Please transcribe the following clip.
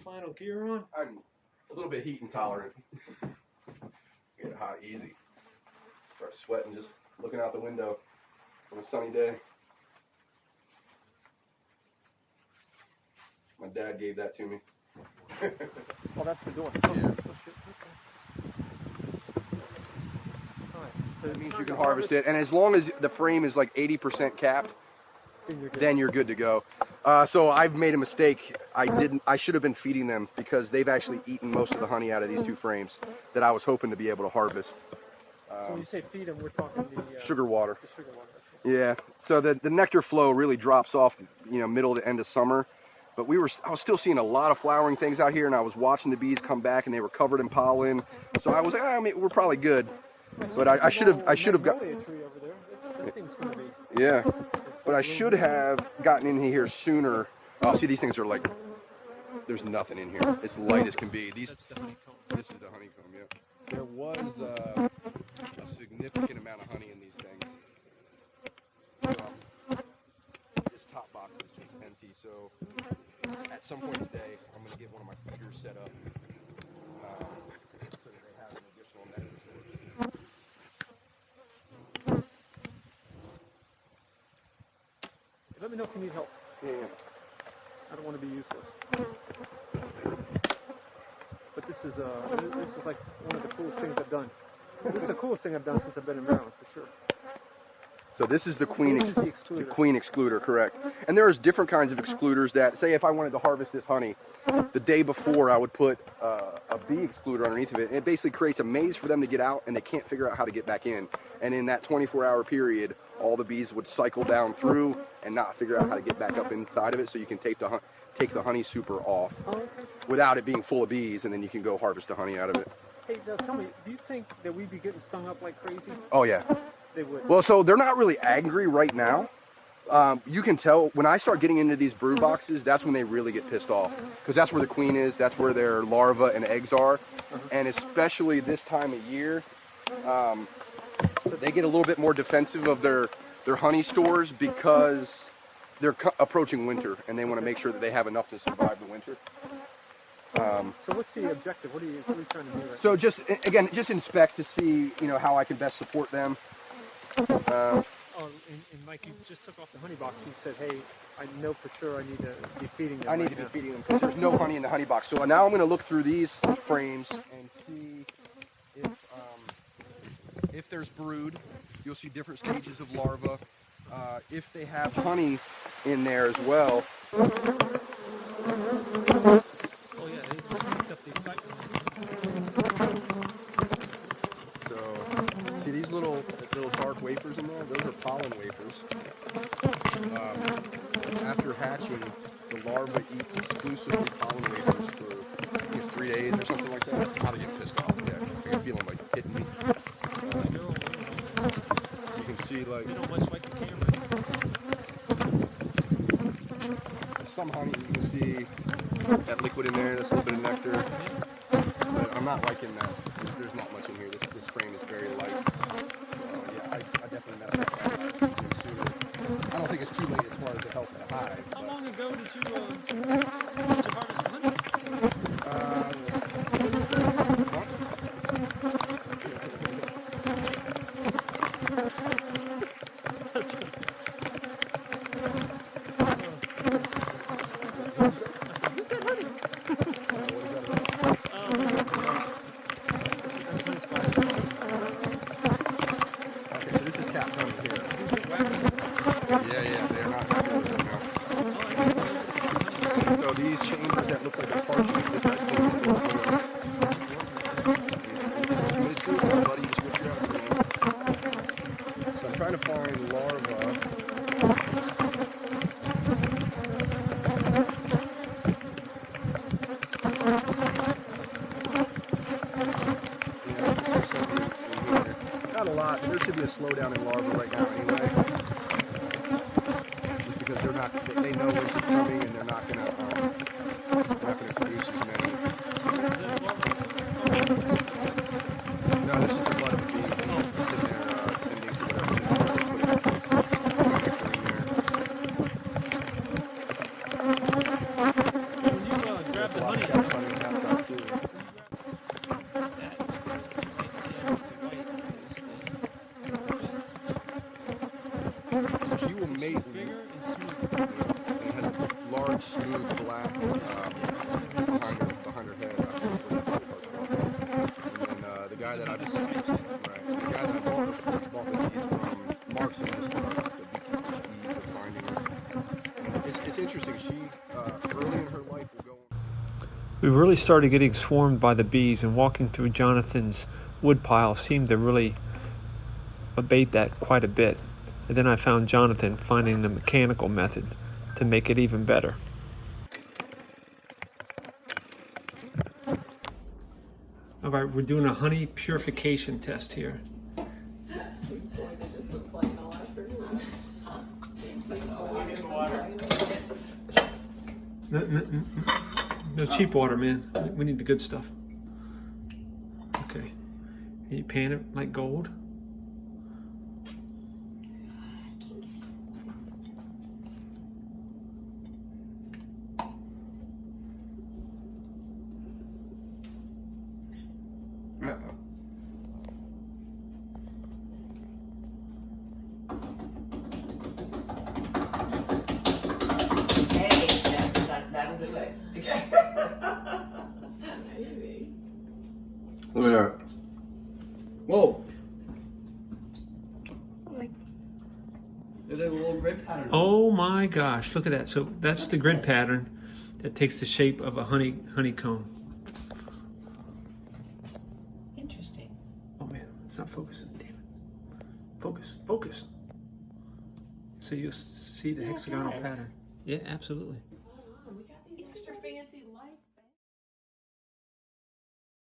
Final gear on? I'm a little bit heat intolerant. Get hot easy. Start sweating just looking out the window on a sunny day. My dad gave that to me. Oh, that's the door. Yeah. Oh, shit. Okay. All right. So That means you can harvest it, and as long as the frame is like 80% capped, then you're good to go. So I've made a mistake. I should have been feeding them because they've actually eaten most of the honey out of these two frames that I was hoping to be able to harvest. So when you say feed them, we're talking the sugar water. The sugar water. Yeah. So the nectar flow really drops off, middle to end of summer. But I was still seeing a lot of flowering things out here, and I was watching the bees come back, and they were covered in pollen. So I was like, we're probably good. But I should have got. Yeah. But I should have gotten in here sooner. Oh, see, these things are like, there's nothing in here. It's light as can be. This is the honeycomb, yeah. There was a significant amount of honey in these things. This top box is just empty, so at some point today, I'm going to get one of my feeders set up so that they have an additional nectar source. Let me know if you need help. Yeah. I don't want to be useless. But this is like one of the coolest things I've done. This is the coolest thing I've done since I've been in Maryland, for sure. So this is the queen excluder. The queen excluder, correct. And there's different kinds of excluders that, say if I wanted to harvest this honey, the day before I would put a bee excluder underneath of it. And it basically creates a maze for them to get out, and they can't figure out how to get back in. And in that 24-hour period, all the bees would cycle down through and not figure out how to get back up inside of it, so you can take the honey super off without it being full of bees, and then you can go harvest the honey out of it. Hey, now tell me, do you think that we'd be getting stung up like crazy? Oh, yeah. They would. Well, so they're not really angry right now. You can tell when I start getting into these brood boxes, that's when they really get pissed off, because that's where the queen is, that's where their larvae and eggs are, and especially this time of year, they get a little bit more defensive of their honey stores because they're approaching winter, and they want to make sure that they have enough to survive the winter. So what's the objective? What are you trying to do right So just inspect to see, how I can best support them. and Mike, you just took off the honey box. You said, hey, I know for sure I need to be feeding them. I need to be feeding them because there's no honey in the honey box. So now I'm going to look through these frames and see if there's brood. You'll see different stages of larvae. If they have honey in there as well. Oh yeah, it picked up the excitement. So, see these little dark wafers in there? Those are pollen wafers. After hatching, the larva eats exclusively pollen wafers for I think it's 3 days or something like that. How they get pissed off? Yeah, I can feel them like hitting me. You can see like. You don't much like the camera. Some honey, you can see that liquid in there, that's a little bit of nectar, but I'm not liking that. There's not much in here. This frame is very light. Yeah, I definitely messed up that sooner. I don't think it's too late as far as to help the hive. How long ago did you harvest the honey? These chambers that look like a parchment, this guy's still in the floor. It's suicide, buddy. Just whip your out, man. So I'm trying to find larvae. Not a lot, but there should be a slowdown in larvae right now anyway. Just because they know when it's coming and they're not gonna produce as many. No, this is the blood of the bee. It's in there tending to whatever. She will mate Bigger and smoother. and has a large, smooth black behind her head. And then the guy that I bought the bees from Mark's in this one. Finding her. It's interesting. She early in her life will go. We really started getting swarmed by the bees, and walking through Jonathan's woodpile seemed to really abate that quite a bit. And then I found Jonathan finding the mechanical method to make it even better. All right, we're doing a honey purification test here. No cheap water, man. We need the good stuff. Okay. And you pan it like gold. That'll do it. Okay. Maybe. Look at that. Whoa. There's a little grid pattern. Oh my gosh, look at that. So that's the grid pattern that takes the shape of a honeycomb. Interesting. Oh man, it's not focusing. Damn it. Focus, focus. So you'll see the hexagonal does. pattern. Yeah, absolutely.